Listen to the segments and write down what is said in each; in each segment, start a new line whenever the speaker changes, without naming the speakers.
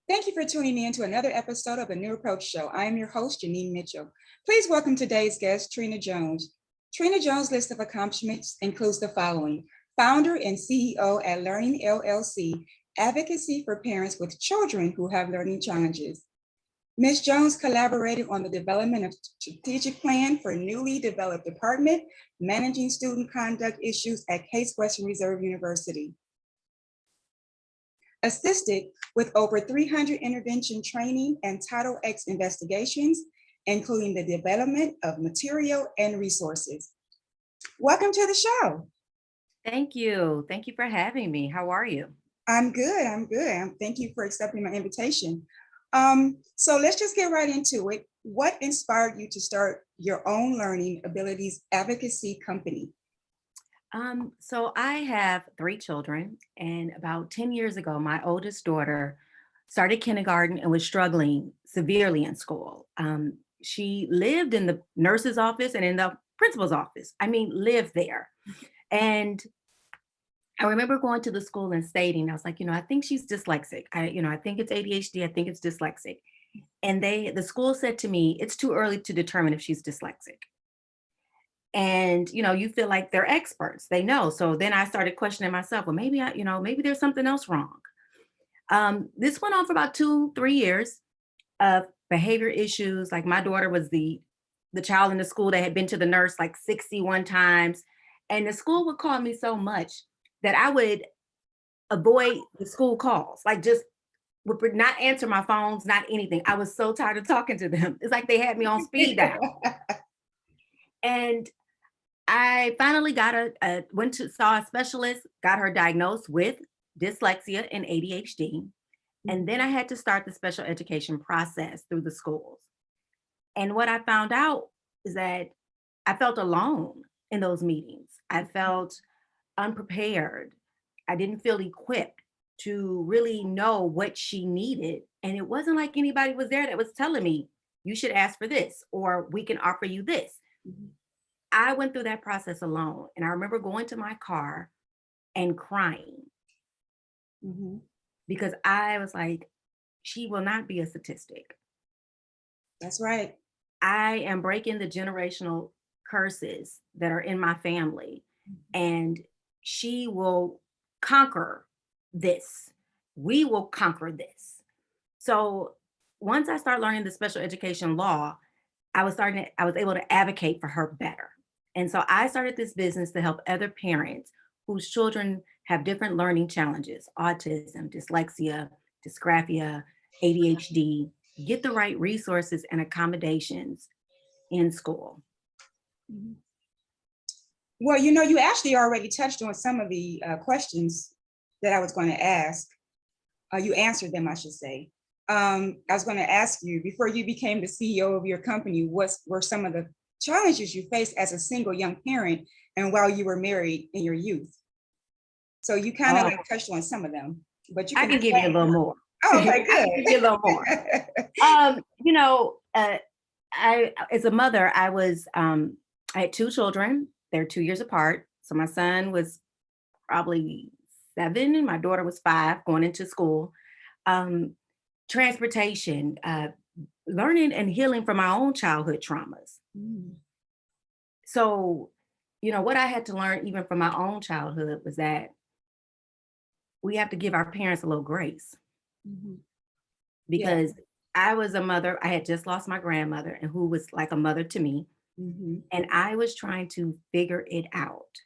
Thank you for tuning in to another episode of the New Approach Show. I am your host, Janine Mitchell. Please welcome today's guest, Trina Jones. Trina Jones' list of accomplishments includes the following: founder and CEO at Learning LLC, advocacy for parents with children who have learning challenges. Ms. Jones collaborated on the development of strategic plan for newly developed department, managing student conduct issues at Case Western Reserve University. Assisted with over 300 intervention training and Title X investigations, including the development of material and resources. Welcome to the show.
Thank you. Thank you for having me. How are you?
I'm good. Thank you for accepting my invitation. So let's just get right into it. What inspired you to start your own learning abilities advocacy company?
So I have 3 children, and about 10 years ago, my oldest daughter started kindergarten and was struggling severely in school. She lived in the nurse's office and in the principal's office. I mean, lived there. And I remember going to the school and stating, I was like, I think she's dyslexic. I think it's ADHD. I think it's dyslexic. And the school said to me, it's too early to determine if she's dyslexic. And you feel like they're experts, they know. So then I started questioning myself, well, maybe there's something else wrong. This went on for about 2-3 years of behavior issues. Like my daughter was the child in the school that had been to the nurse like 61 times, and the school would call me so much that I would avoid the school calls, like just would not answer my phones, not anything. I was so tired of talking to them. It's like they had me on speed dial. And I finally went to saw a specialist, got her diagnosed with dyslexia and ADHD. And then I had to start the special education process through the schools. And what I found out is that I felt alone in those meetings. I felt unprepared. I didn't feel equipped to really know what she needed. And it wasn't like anybody was there that was telling me, you should ask for this, or we can offer you this. Mm-hmm. I went through that process alone. And I remember going to my car and crying because I was like, she will not be a statistic.
That's right.
I am breaking the generational curses that are in my family, and she will conquer this. We will conquer this. So once I started learning the special education law, I was able to advocate for her better. And so I started this business to help other parents whose children have different learning challenges: autism, dyslexia, dysgraphia, ADHD, get the right resources and accommodations in school.
Well, you actually already touched on some of the questions that I was going to ask. You answered them, I should say. I was going to ask you, before you became the CEO of your company, what were some of the challenges you faced as a single young parent and while you were married in your youth? So you kind of like touched on some of them, but
I can give you a little more.
Oh, okay, good.
I can give you a little more. I as a mother, I had 2 children. They're 2 years apart. So my son was probably 7 and my daughter was 5, going into school. Transportation, learning and healing from my own childhood traumas. So, what I had to learn even from my own childhood was that we have to give our parents a little grace. Because I was a mother, I had just lost my grandmother, and who was like a mother to me. And I was trying to figure it out.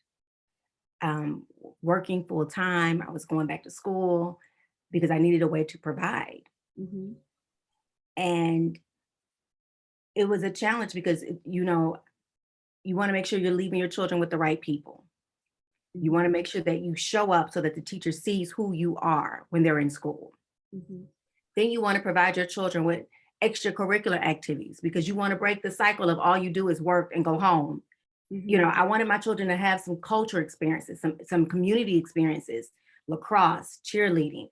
Working full time, I was going back to school because I needed a way to provide. And it was a challenge because, you want to make sure you're leaving your children with the right people. You want to make sure that you show up so that the teacher sees who you are when they're in school. Then you want to provide your children with extracurricular activities because you want to break the cycle of all you do is work and go home. I wanted my children to have some culture experiences, some community experiences, lacrosse, cheerleading,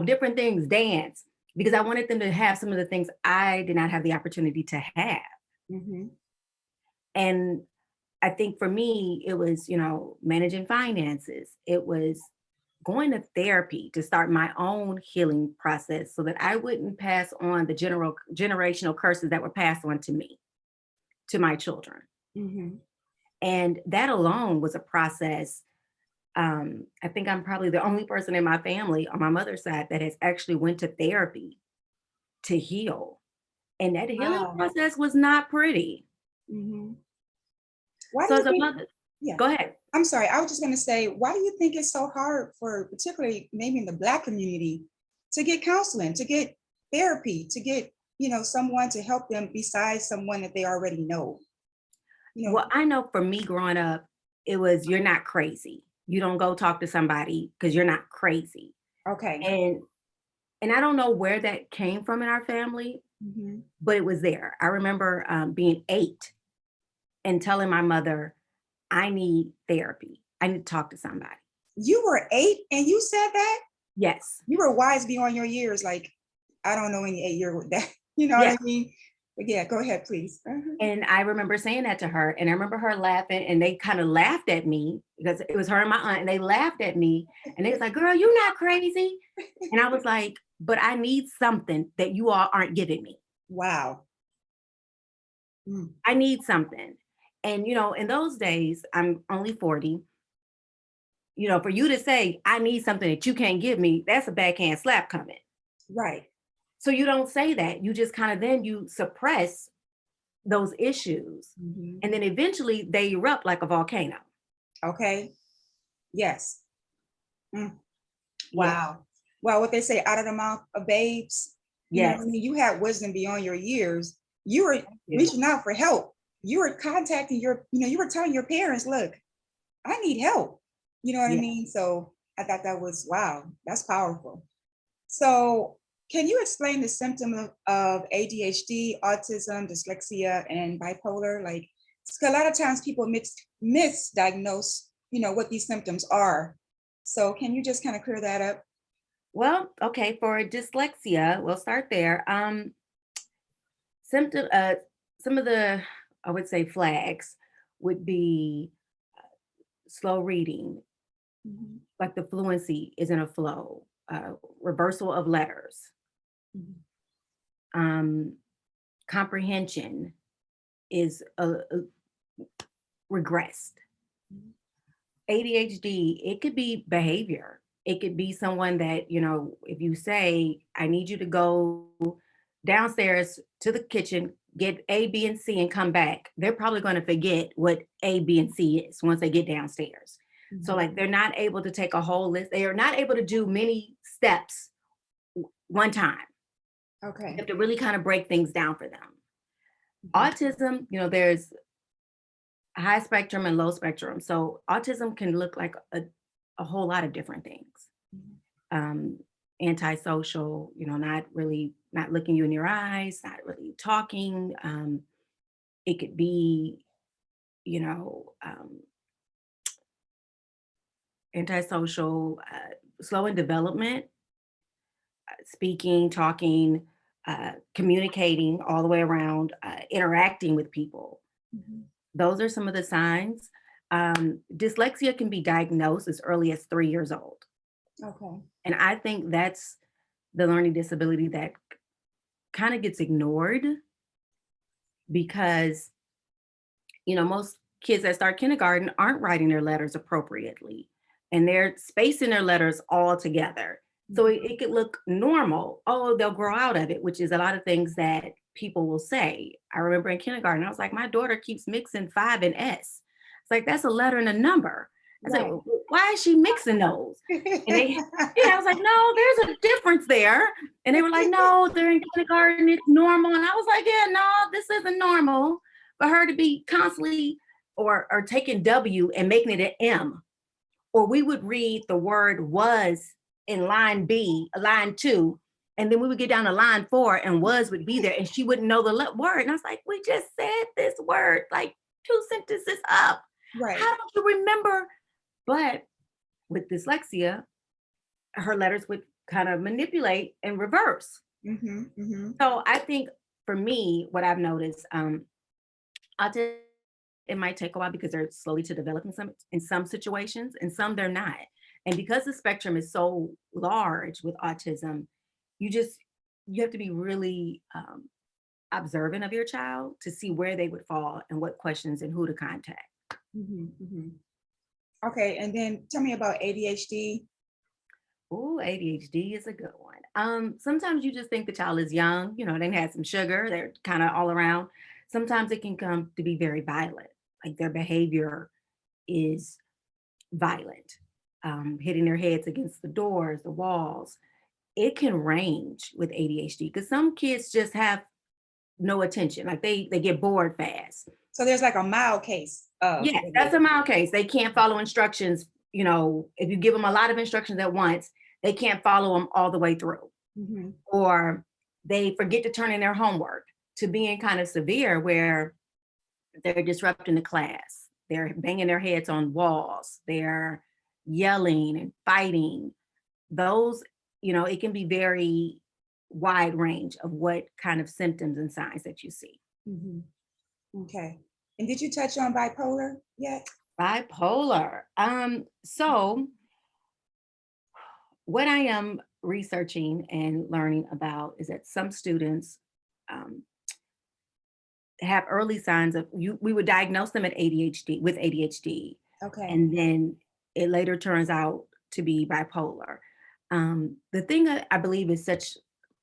different things, dance, because I wanted them to have some of the things I did not have the opportunity to have. And I think for me, it was, managing finances. It was going to therapy to start my own healing process so that I wouldn't pass on the generational curses that were passed on to me, to my children.
Mhm.
And that alone was a process. I think I'm probably the only person in my family on my mother's side that has actually went to therapy to heal. And that healing
Wow.
process was not pretty.
Mhm. Why do
So
you
as a
think?
mother,
Yeah.
go ahead.
I'm sorry. I was just going to say, why do you think it's so hard for, particularly maybe in the Black community, to get counseling, to get therapy, to get, someone to help them besides someone that they already know? You know,
Well, I know for me growing up, it was you're not crazy. You don't go talk to somebody because you're not crazy.
okay.
And I don't know where that came from in our family,
Mhm.
but it was there. I remember being 8 and telling my mother, I need therapy. I need to talk to somebody.
You were 8 and you said that?
Yes.
You were wise beyond your years. Like, I don't know any 8-year with that. You know what
Yeah.
I mean? But yeah, go ahead, please. Uh-huh.
And I remember saying that to her, and I remember her laughing, and they kind of laughed at me because it was her and my aunt, and they laughed at me, and they was like, "Girl, you're not crazy." And I was like, "But I need something that you all aren't giving me.
Wow. Mm.
I need something." And in those days, I'm only 40. For you to say, "I need something that you can't give me," that's a backhand slap coming.
Right.
So you don't say that. You just kind of then you suppress those issues,
Mhm.
and then eventually they erupt like a volcano.
Okay. Yes. Mm.
Yeah.
Wow. Well, what they say, out of the mouth of babes, you know what I
Yes.
mean? You had wisdom beyond your years. You were
Yeah.
reaching out for help. You were contacting you were telling your parents, look, I need help. You know what I
Yeah.
mean? So I thought that was, wow, that's powerful. So can you explain the symptom of ADHD, autism, dyslexia, and bipolar? Like, 'cause a lot of times people misdiagnose, what these symptoms are. So can you just kind of clear that up?
Well, okay, for dyslexia, we'll start there. Symptom some of the, I would say, flags would be slow reading,
Mhm.
like the fluency is in a flow, reversal of letters,
Mhm.
um, comprehension is regressed.
Mhm.
ADHD, it could be behavior. It could be someone that, if you say, I need you to go downstairs to the kitchen, get A, B, and C, and come back, they're probably going to forget what A, B, and C is once they get downstairs. So, like,
Mhm.
they're not able to take a whole list. They are not able to do many steps one time. You
Okay.
have to really kind of break things down for them.
Mhm.
Autism, there's high spectrum and low spectrum. So autism can look like a whole lot of different things.
Mhm.
Um, Antisocial, not looking you in your eyes, not really talking. It could be, you know, um, antisocial, slow in development, speaking, talking, communicating all the way around, interacting with people.
Mhm.
Those are some of the signs. Dyslexia can be diagnosed as early as 3 years old.
Okay.
And I think that's the learning disability that kind of gets ignored because, most kids that start kindergarten aren't writing their letters appropriately and they're spacing their letters all together. So
Mhm.
it could look normal. Oh, they'll grow out of it, which is a lot of things that people will say. I remember in kindergarten, I was like, my daughter keeps mixing 5 and S. It's like, that's a letter and a number. I said,
Right.
Why is she mixing those?" And I was like, no, there's a difference there. And they were like, no, they're in kindergarten, it's normal. And I was like, yeah, no, this isn't normal for her to be constantly or taking W and making it an M. Or we would read the word was in line B, line 2, and then we would get down to line 4 and was would be there and she wouldn't know the word. And I was like, we just said this word like 2 sentences up.
Right.
How don't you remember? But with dyslexia, her letters would kind of manipulate and reverse.
Mhm. Mhm.
So I think for me, what I've noticed, autism, it might take a while because they're slowly to develop in some situations, and some they're not. And because the spectrum is so large with autism, you just, you have to be really observant of your child to see where they would fall and what questions and who to contact.
Mhm, mhm. Okay, and then tell me about ADHD.
Oh, ADHD is a good one. Sometimes you just think the child is young, you know, they had some sugar, they're kind of all around. Sometimes it can come to be very violent, like their behavior is violent, hitting their heads against the doors, the walls. It can range with ADHD because some kids just have no attention, like they get bored fast.
So there's like a mild case of
Yes, that's a
ADHD.
mild case. They can't follow instructions. You know, if you give them a lot of instructions at once, they can't follow them all the way through,
Mhm.
or they forget to turn in their homework, to being kind of severe where they're disrupting the class. They're banging their heads on walls. They're yelling and fighting. Those, you know, it can be very wide range of what kind of symptoms and signs that you see.
Mhm. Okay. And did you touch on bipolar yet?
Bipolar. So what I am researching and learning about is that some students um, have early signs of you. We would diagnose them at ADHD with ADHD,
Okay.
and then it later turns out to be bipolar. The thing that I believe is such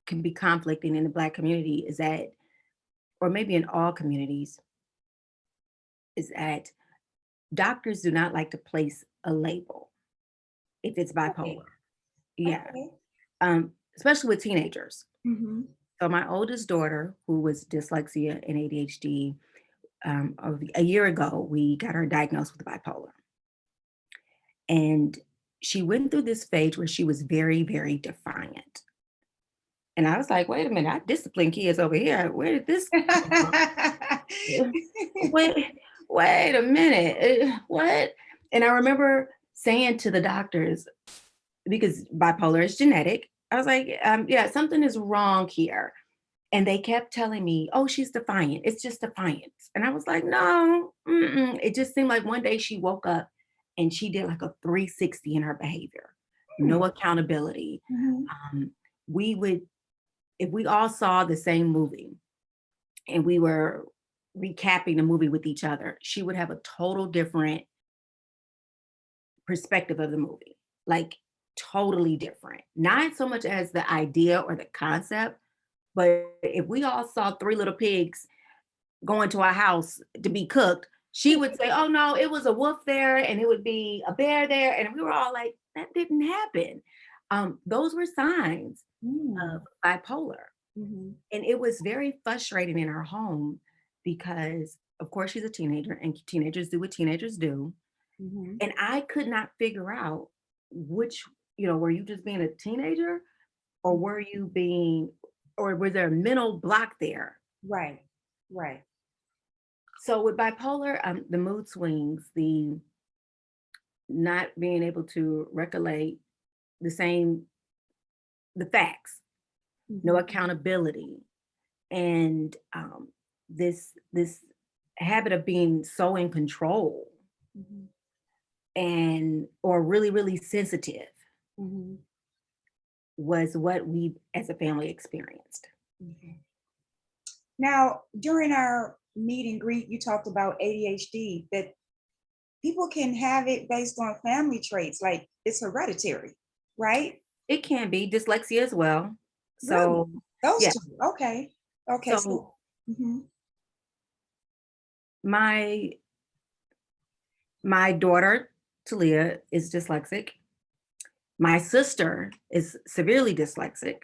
can be conflicting in the Black community is that, or maybe in all communities, is that doctors do not like to place a label if it's
Okay.
bipolar. Yeah,
Okay.
especially with teenagers.
Mhm.
So my oldest daughter, who was dyslexia and ADHD, a year ago, we got her diagnosed with bipolar. And she went through this phase where she was very, very defiant. And I was like, wait a minute, I discipline kids over here. Where did this come from? Wait, wait a minute. What? And I remember saying to the doctors, because bipolar is genetic, I was like, yeah, something is wrong here. And they kept telling me, oh, she's defiant. It's just defiance. And I was like, no, mm-mm. It just seemed like one day she woke up and she did like a 360 in her behavior,
Hmm.
no accountability.
Mhm.
Um, we would, if we all saw the same movie and we were recapping the movie with each other, she would have a total different perspective of the movie, like totally different. Not so much as the idea or the concept, but if we all saw three little pigs going to our house to be cooked, she would say, oh no, it was a wolf there and it would be a bear there. And we were all like, that didn't happen. Those were signs
Mm.
of bipolar.
Mhm.
And it was very frustrating in our home because, of course, she's a teenager and teenagers do what teenagers do.
Mhm.
And I could not figure out which, you know, were you just being a teenager or were you being, or was there a mental block there?
Right. Right.
So with bipolar, the mood swings, the not being able to recollect the same, the facts, no
Mhm.
accountability, and this habit of being so in control
Mhm.
and or really really sensitive
Mhm.
was what we as a family experienced.
Okay. Now, during our meet and greet, you talked about ADHD, that people can have it based on family traits, like it's hereditary, right?
It can be dyslexia as well.
Really?
So
Those
yeah,
two. Okay. Okay. So,
so
mhm.
my my daughter Talia is dyslexic. My sister is severely dyslexic.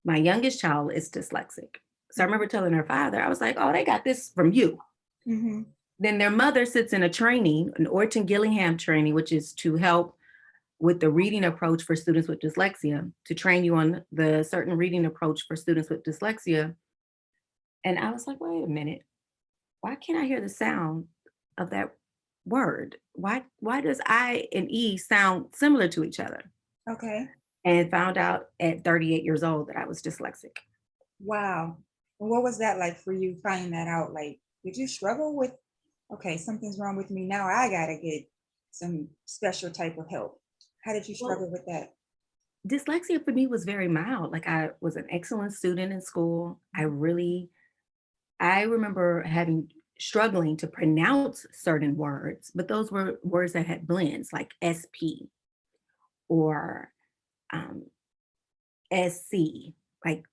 My youngest child is dyslexic. So I remember telling her father, I was like, oh, they got this from you.
Mhm.
Then their mother sits in a training, an Orton Gillingham training, which is to help with the reading approach for students with dyslexia, to train you on the certain reading approach for students with dyslexia. And I was like, wait a minute, why can't I hear the sound of that word? Why does I and E sound similar to each other?
Okay.
And found out at 38 years old that I was dyslexic.
Wow. And what was that like for you finding that out? Like, did you struggle with, okay, something's wrong with me now. I gotta get some special type of help. How did you
Well,
struggle with that?
dyslexia for me was very mild. Like I was an excellent student in school. I remember having struggling to pronounce certain words, but those were words that had blends like SP or um, SC, like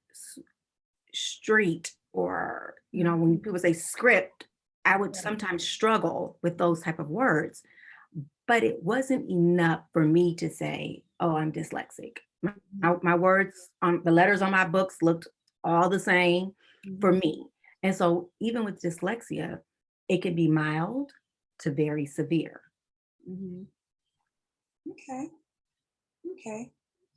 street, or when
Mhm.
people say script, I would
Right.
sometimes struggle with those type of words, but it wasn't enough for me to say, oh, I'm dyslexic. My words on the letters on my books looked all the same for
Mhm.
me. And so even with dyslexia, it can be mild to very severe.
Mhm. Okay. Okay.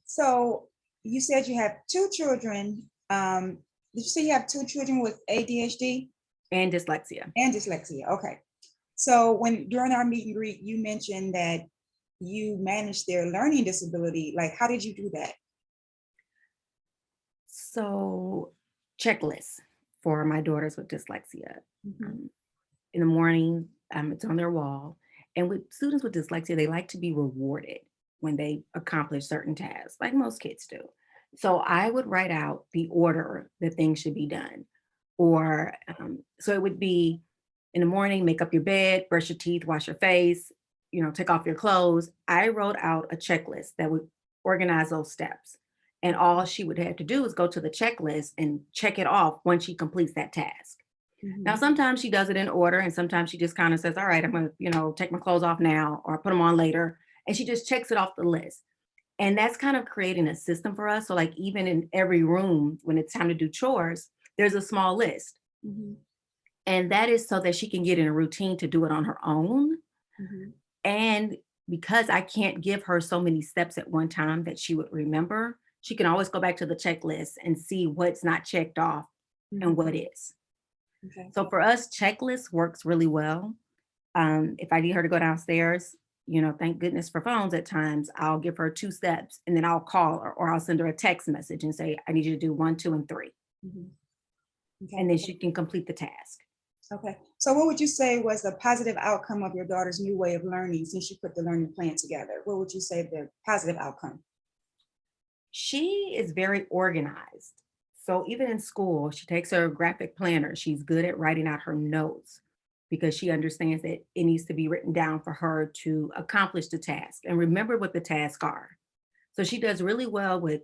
So you said you have two children. Did you say you have two children with ADHD
And dyslexia.
and dyslexia? Okay. So when during our meet and greet, you mentioned that you managed their learning disability. Like, how did you do that?
So, checklists for my daughters with dyslexia.
Mhm.
Um, in the morning, it's on their wall. And with students with dyslexia, they like to be rewarded when they accomplish certain tasks, like most kids do. So I would write out the order that things should be done. Or so it would be in the morning, make up your bed, brush your teeth, wash your face, take off your clothes. I wrote out a checklist that would organize those steps. And all she would have to do is go to the checklist and check it off when she completes that task. Now,
Mhm.
sometimes she does it in order, and sometimes she just kind of says, all right, I'm going to, take my clothes off now or put them on later. And she just checks it off the list. And that's kind of creating a system for us. So, like, even in every room, when it's time to do chores, there's a small list.
Mhm.
And that is so that she can get in a routine to do it on her own.
Mhm.
And because I can't give her so many steps at one time that she would remember, she can always go back to the checklist and see what's not checked off and
Mhm.
what is.
Okay.
So for us, checklist works really well. If I need her to go downstairs, thank goodness for phones at times, I'll give her 2 steps and then I'll call her or I'll send her a text message and say, I need you to do 1, 2, and 3.
Mhm.
And
Okay.
then she can complete the task.
Okay. So what would you say was the positive outcome of your daughter's new way of learning since you put the learning plan together? What would you say the positive outcome?
She is very organized. So even in school, she takes her graphic planner. She's good at writing out her notes because she understands that it needs to be written down for her to accomplish the task and remember what the tasks are. So she does really well with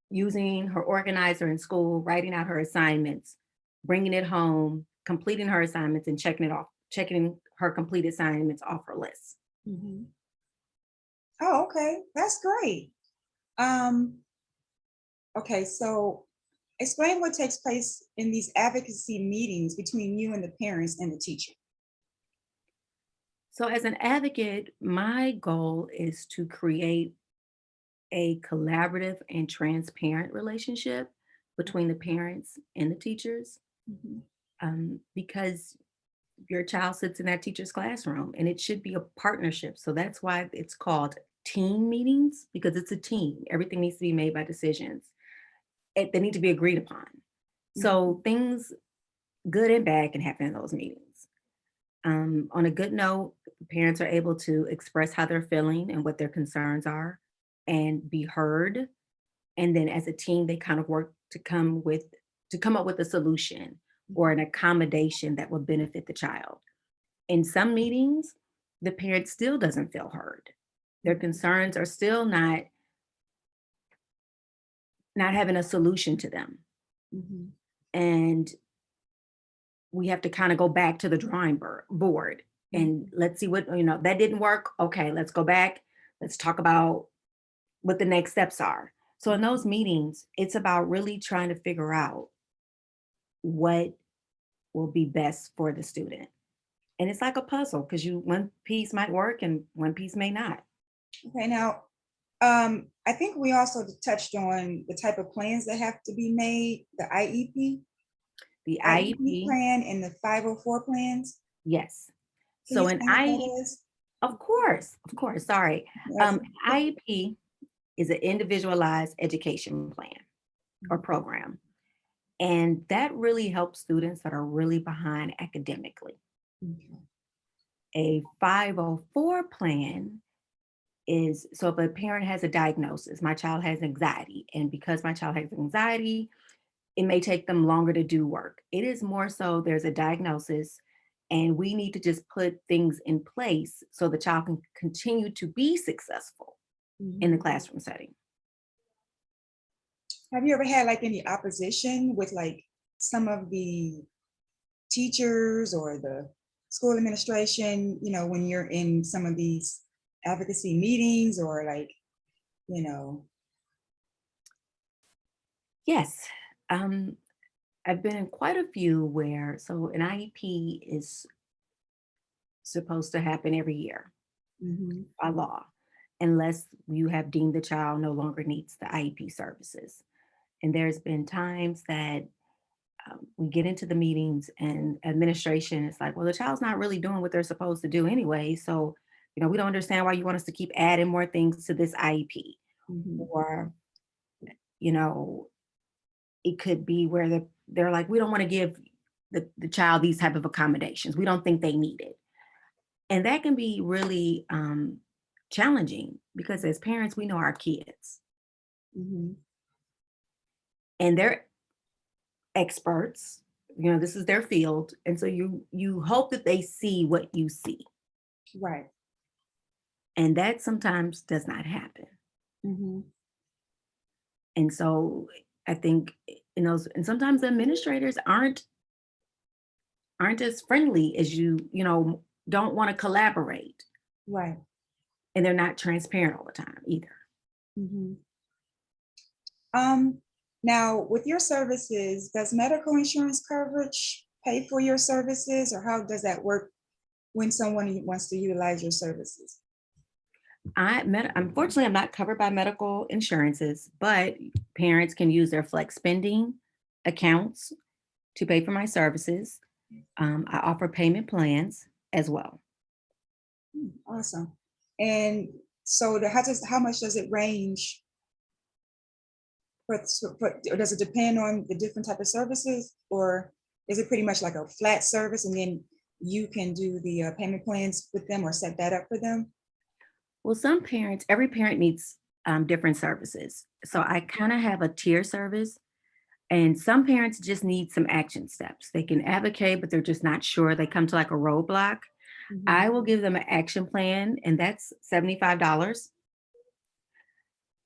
using her organizer in school, writing out her assignments, bringing it home, completing her assignments, and checking her complete assignments off her list.
Mhm. Oh, okay. That's great. Um, okay, so explain what takes place in these advocacy meetings between you and the parents and the teacher.
So, as an advocate, my goal is to create a collaborative and transparent relationship between the parents and the teachers,
Mhm.
because your child sits in that teacher's classroom and it should be a partnership. So that's why it's called team meetings, because it's a team. Everything needs to be made by decisions. They need to be agreed upon.
Mhm.
So things good and bad can happen in those meetings. On a good note, parents are able to express how they're feeling and what their concerns are and be heard. And then as a team, they kind of work to come up with a solution or an accommodation that will benefit the child. In some meetings, the parent still doesn't feel heard. Their
Mhm.
concerns are still not having a solution to them.
Mhm.
And we have to kind of go back to the drawing board and
Mhm.
let's see what, that didn't work. Okay, let's go back. Let's talk about what the next steps are. So in those meetings, it's about really trying to figure out what will be best for the student. And it's like a puzzle because one piece might work and one piece may not.
Okay, now, I think we also touched on the type of plans that have to be made, the
The
IEP
IEP,
plan and the 504 plans.
yes.
Can you
So an
explain what
IEP,
that is?
of course, sorry.
That's-
IEP is an individualized education plan or program. And that really helps students that are really behind academically.
Okay.
A 504 plan is, so if a parent has a diagnosis, my child has anxiety, and because my child has anxiety, it may take them longer to do work. It is more so there's a diagnosis, and we need to just put things in place so the child can continue to be successful in the
Mhm.
classroom setting.
Have you ever had like any opposition with like some of the teachers or the school administration, when you're in some of these advocacy meetings or like, you know,
Yes. Um, I've been in quite a few where, so an IEP is supposed to happen every year
mhm,
by law, unless you have deemed the child no longer needs the IEP services. And there's been times that we get into the meetings and administration is like, well, the child's not really doing what they're supposed to do anyway. So, we don't understand why you want us to keep adding more things to this IEP.
mhm,
Or, you know, it could be where they're like, we don't want to give the child these type of accommodations. We don't think they need it. And that can be really challenging because as parents, we know our kids
mhm.
and they're experts. This is their field. And so you hope that they see what you see.
Right.
And that sometimes does not happen.
Mhm,
And so I think in those, and sometimes the administrators aren't as friendly as don't want to collaborate.
right.
And they're not transparent all the time either.
Mhm. Um, Now with your services, does medical insurance coverage pay for your services or how does that work when someone wants to utilize your services?
Unfortunately, I'm not covered by medical insurances, but parents can use their flex spending accounts to pay for my services. I offer payment plans as well.
Awesome. And so how much does it range or does it depend on the different type of services or is it pretty much like a flat service and then you can do the payment plans with them or set that up for them?
Well, every parent needs different services. So I kind of have a tier service, and some parents just need some action steps. They can advocate, but they're just not sure. They come to like a roadblock.
Mhm.
I will give them an action plan, and that's $75.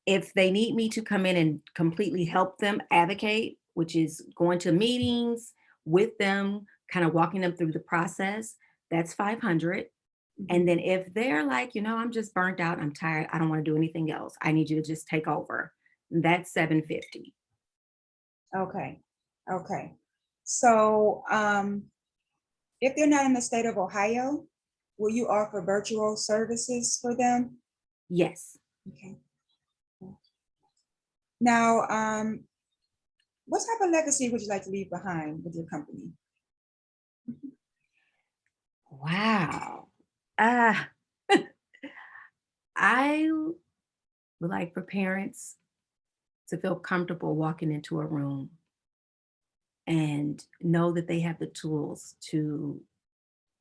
If they need me to come in and completely help them advocate, which is going to meetings with them, kind of walking them through the process, that's 500. And
Mhm.
then if they're like, I'm just burnt out, I'm tired, I don't want to do anything else, I need you to just take over, that's 750.
Okay. Okay. So if they're not in the state of Ohio, will you offer virtual services for them?
Yes.
Okay. Now, what type of legacy would you like to leave behind with your company?
Wow. Ah, I would like for parents to feel comfortable walking into a room and know that they have the tools to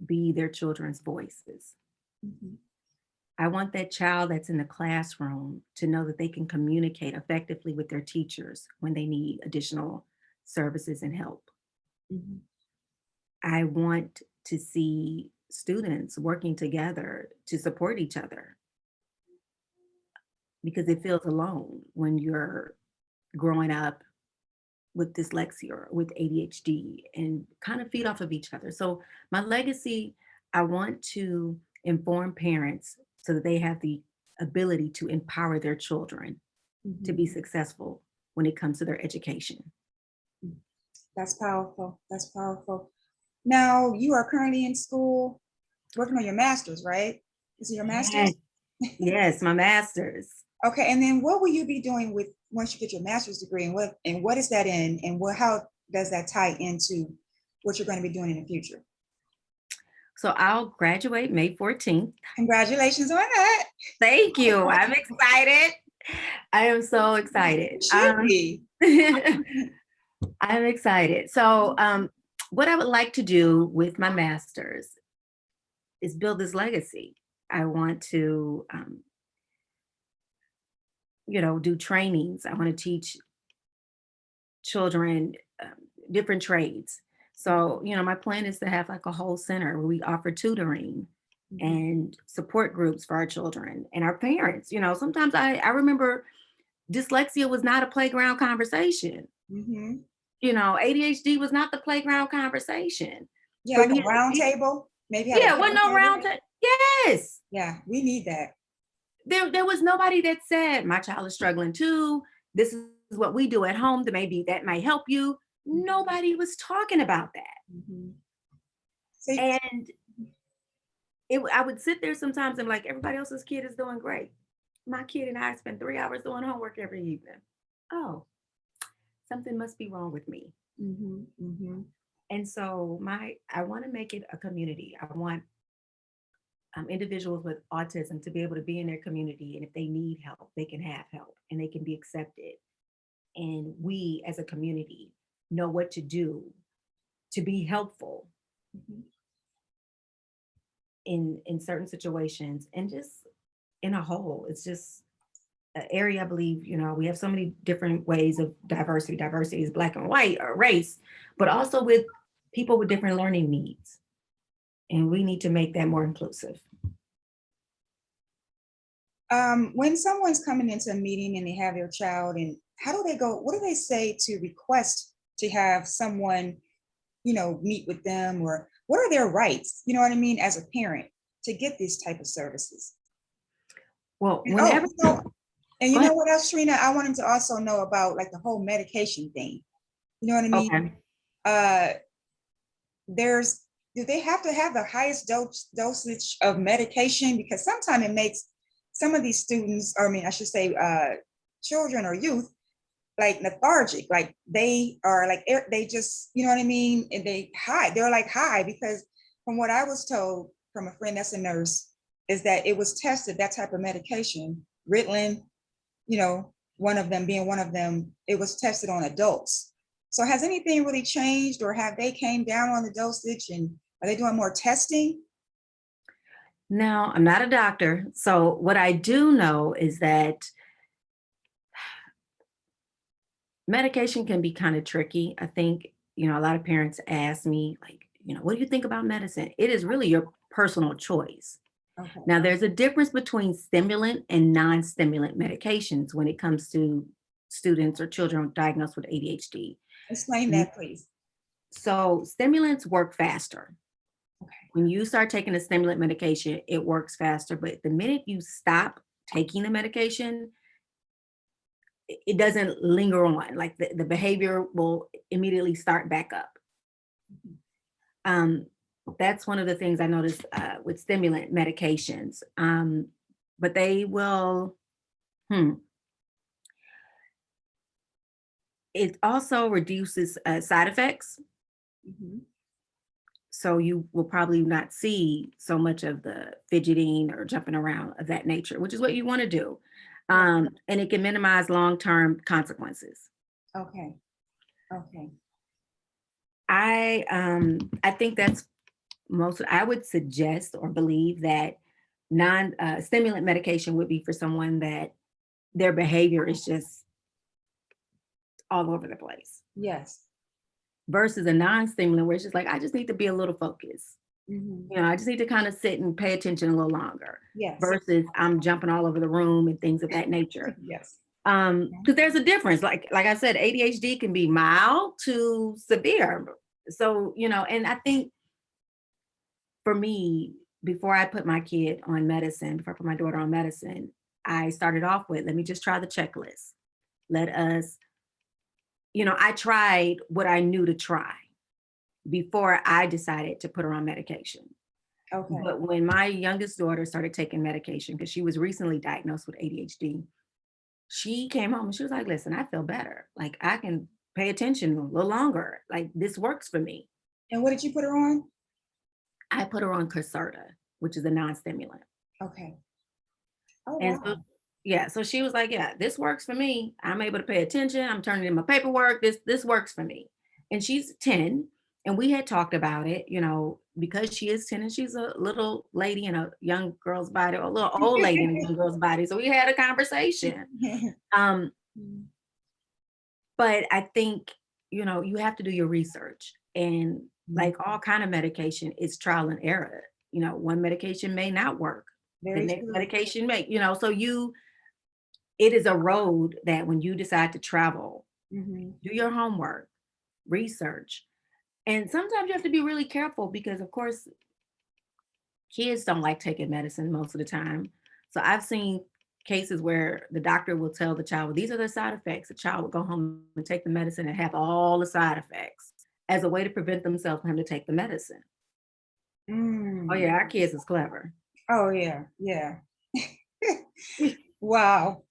be their children's voices.
Mhm.
I want that child that's in the classroom to know that they can communicate effectively with their teachers when they need additional services and help.
Mhm.
I want to see students working together to support each other because it feels alone when you're growing up with dyslexia or with ADHD and kind of feed off of each other. So, my legacy, I want to inform parents so that they have the ability to empower their children to
Mhm.
be successful when it comes to their education.
That's powerful. That's powerful. Now, you are currently in school working on your master's, right? Is it your
Yes,
master's?
yes, my master's.
Okay, and then what will you be doing with once you get your master's degree and what is that in and how does that tie into what you're going to be doing in the future?
So I'll graduate May 14th.
Congratulations on that.
Thank you. I'm excited. I am so excited.
You should be.
I'm excited. So, what I would like to do with my master's is build this legacy. I want to do trainings. I want to teach children different trades. So, my plan is to have like a whole center where we offer tutoring
Mhm.
and support groups for our children and our parents. Sometimes I remember dyslexia was not a playground conversation.
Mhm.
ADHD was not the playground conversation.
Yeah,
For
like
me,
a round table, maybe have a
yeah, wasn't
round
no
table.
round table. Yes.
Yeah, we need that.
There was nobody that said, my child is struggling too. This is what we do at home that maybe that might help you.
Mhm.
Nobody was talking about that.
Mhm. See,
And I would sit there sometimes and like, everybody else's kid is doing great. My kid and I spend 3 hours doing homework every evening. Oh, something must be wrong with me.
mhm, mhm.
And so I want to make it a community. I want individuals with autism to be able to be in their community, and if they need help, they can have help and they can be accepted. And we as a community know what to do to be helpful
Mhm.
in certain situations, and just in a whole. It's just an area. I believe we have so many different ways of diversity. Diversity is black and white or race, but also with people with different learning needs, and we need to make that more inclusive.
When someone's coming into a meeting and they have their child, and how do they go? What do they say to request to have someone, meet with them, or what are their rights? You know what I mean, as a parent, to get these type of services.
Well,
And, oh,
whenever
and
go
you
ahead.
know what else, Trina? I wanted to also know about like the whole medication thing. You know what I mean?
Okay.
Uh, there's do they have to have the highest dosage of medication? Because sometimes it makes some of these students, or I mean, I should say, children or youth, like lethargic, like they are like they just, you know what I mean, and they're like high, because from what I was told from a friend that's a nurse, is that it was tested, that type of medication, Ritalin, one of them being one of them, it was tested on adults. So has anything really changed, or have they came down on the dosage, and are they doing more testing?
Now, I'm not a doctor, so what I do know is that medication can be kind of tricky. I think, a lot of parents ask me, like, what do you think about medicine? It is really your personal choice.
Okay,
Now, there's a difference between stimulant and non stimulant medications when it comes to students or children diagnosed with ADHD.
explain
Mm,
that, please.
So, stimulants work faster.
Okay.
When you start taking a stimulant medication, it works faster. But the minute you stop taking the medication, it doesn't linger on. Like the behavior will immediately start back up. Um, that's one of the things I noticed with stimulant medications. But they will, hmm, it also reduces side effects.
Mhm.
So you will probably not see so much of the fidgeting or jumping around of that nature, which is what you want to do.
Yeah.
And it can minimize long-term consequences.
Okay. Okay.
I think that's I would suggest or believe that non stimulant medication would be for someone that their behavior is just all over the place,
Yes.
versus a non-stimulant where it's just like, I just need to be a little focused.
Mhm.
I just need to kind of sit and pay attention a little longer,
Yes.
versus I'm jumping all over the room and things of that nature.
Yes.
Because there's a difference. Like I said, ADHD can be mild to severe. So, and I think for me, before I put my kid on medicine, before I put my daughter on medicine, I started off with, let me just try the checklist. Let us, I tried what I knew to try before I decided to put her on medication.
Okay.
But when my youngest daughter started taking medication, because she was recently diagnosed with ADHD, she came home and she was like, listen, I feel better. Like I can pay attention a little longer. Like this works for me.
And what did you put her on?
I put her on Concerta, which is a non-stimulant.
Okay. Oh,
And so,
wow.
yeah, so she was like, yeah, this works for me. I'm able to pay attention. I'm turning in my paperwork. This works for me. And she's 10. And we had talked about it, because she is 10 and she's a little lady in a young girl's body, or a little old lady in a young girl's body. So we had a conversation. Um, but I think, you have to do your research, and like all kind of medication, it's trial and error. One medication may not work. The
Very
next
true.
medication may, so it is a road that when you decide to travel,
Mhm.
do your homework, research. And sometimes you have to be really careful because, of course, kids don't like taking medicine most of the time. So I've seen cases where the doctor will tell the child, well, these are the side effects. The child will go home and take the medicine and have all the side effects as a way to prevent themselves from having to take the medicine. Oh,
Mm.
yeah, our kids is clever.
Oh, yeah, yeah. Wow.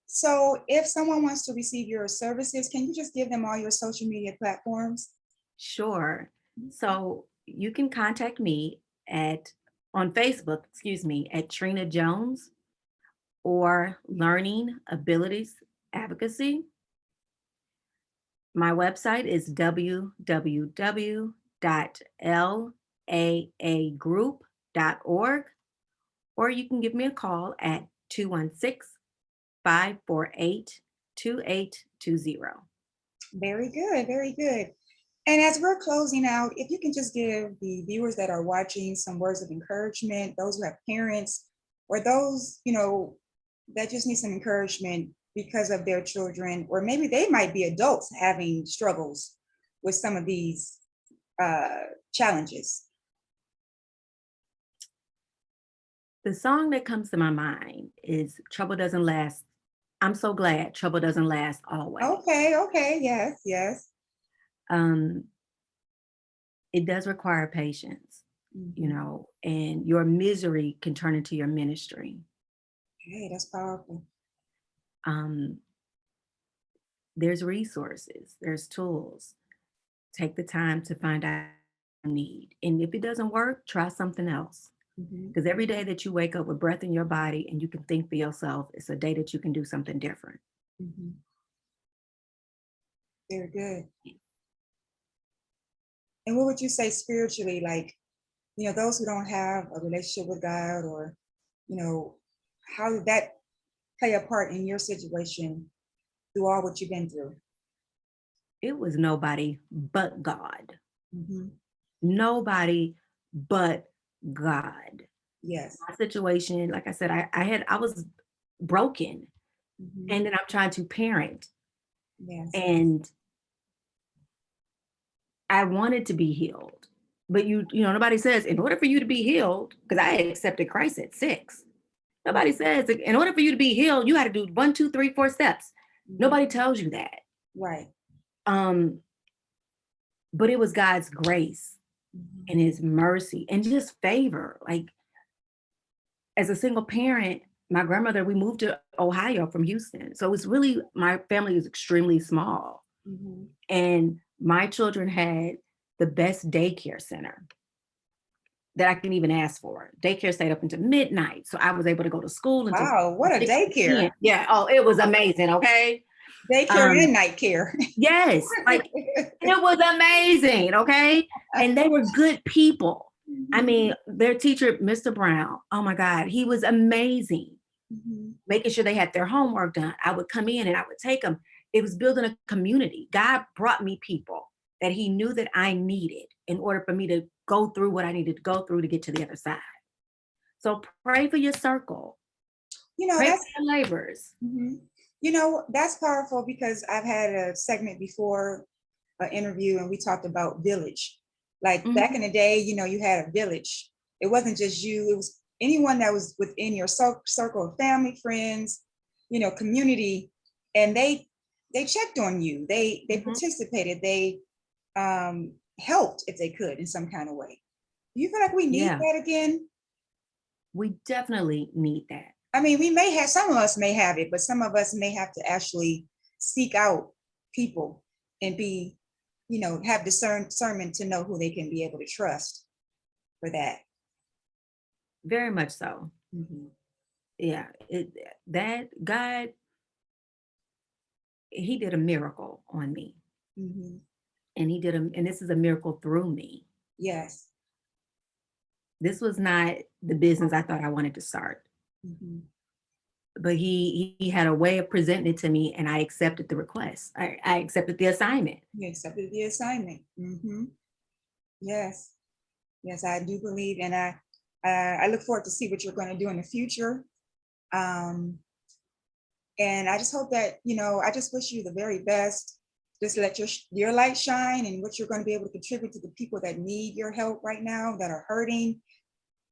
So if someone wants to receive your services, can you just give them all your social media platforms?
Sure. So you can contact me on Facebook, at Trina Jones, or Learning Abilities Advocacy. My website is www.laagroup.org, or you can give me a call at 216-548-2820.
Very good, very good. And as we're closing out, if you can just give the viewers that are watching some words of encouragement, those who have parents, or those, that just need some encouragement because of their children, or maybe they might be adults having struggles with some of these challenges.
The song that comes to my mind is Trouble Doesn't Last. I'm so glad trouble doesn't last always.
Okay, yes, yes.
Um, it does require patience,
Mhm.
and your misery can turn into your ministry.
Okay, that's powerful.
Um, there's resources, there's tools. Take the time to find out what you need. And if it doesn't work, try something else.
Mhm,
Because every day that you wake up with breath in your body and you can think for yourself, it's a day that you can do something different.
mhm. Very good. And what would you say spiritually, like, those who don't have a relationship with God, or, how did that play a part in your situation through all what you've been through?
It was nobody but God.
Mhm.
Nobody but God.
Yes.
My situation, like I said, I was broken,
Mhm.
and then I'm trying to parent,
Yes.
and I wanted to be healed. But nobody says in order for you to be healed, because I accepted Christ at 6. Nobody says in order for you to be healed, you got to do 1, 2, 3, 4 steps.
Mhm.
Nobody tells you that.
Right.
Um, but it was God's grace
Mhm.
and his mercy and just favor. Like, as a single parent, my grandmother, we moved to Ohio from Houston. So it's really, my family is extremely small.
Mhm.
And my children had the best daycare center that I can even ask for. Daycare stayed up until midnight. So I was able to go to school until
Wow, what a
6 p.m.
daycare.
Yeah. Oh, it was amazing. Okay.
Daycare
Um,
and night care.
yes. Like, it was amazing. Okay. And they were good people. I
Mhm.
mean, their teacher, Mr. Brown, oh my God, he was amazing.
Mhm.
Making sure they had their homework done. I would come in and I would take them. It was building a community. God brought me people that he knew that I needed in order for me to go through what I needed to go through to get to the other side. So pray for your circle. Pray for
That's
your laborers.
mhm. That's powerful because I've had a segment before, an interview, and we talked about village. Like back
Mhm.
in the day, you had a village. It wasn't just you, it was anyone that was within your circle of family, friends, community, and they checked on you. They
Mhm.
participated, they helped if they could in some kind of way. Do you feel like we need
Yeah,
that again?
we definitely need that.
I mean, we may have, some of us may have it, but some of us may have to actually seek out people and be, have discernment to know who they can be able to trust for that.
Very much so.
Mhm.
Yeah. That God, he did a miracle on me.
Mhm.
And this is a miracle through me.
Yes.
This was not the business I thought I wanted to start.
Mhm.
But he had a way of presenting it to me, and I accepted the request. I accepted the assignment.
You accepted the assignment. Yes. Yes, I do believe, and I look forward to see what you're going to do in the future. Um, and I just hope that, I just wish you the very best. Just let your light shine and what you're going to be able to contribute to the people that need your help right now, that are hurting,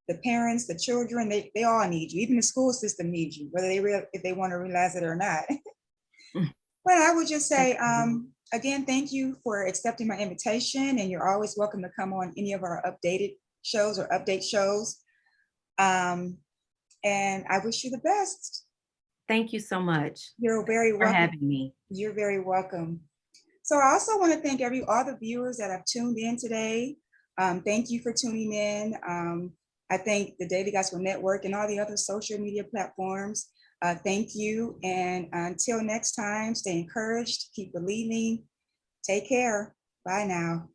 the parents, the children, they all need you. Even the school system needs you, whether if they want to realize it or not.
Mm,
But I would just
thank
say,
you.
again, thank you for accepting my invitation, and you're always welcome to come on any of our updated shows or update shows. Um, and I wish you the best.
Thank you so much
You're very
for
welcome.
having me.
You're very welcome. So I also want to thank all the viewers that have tuned in today. Thank you for tuning in. I thank the Daily Gospel Network and all the other social media platforms. Thank you. And until next time, stay encouraged, keep believing. Take care. Bye now.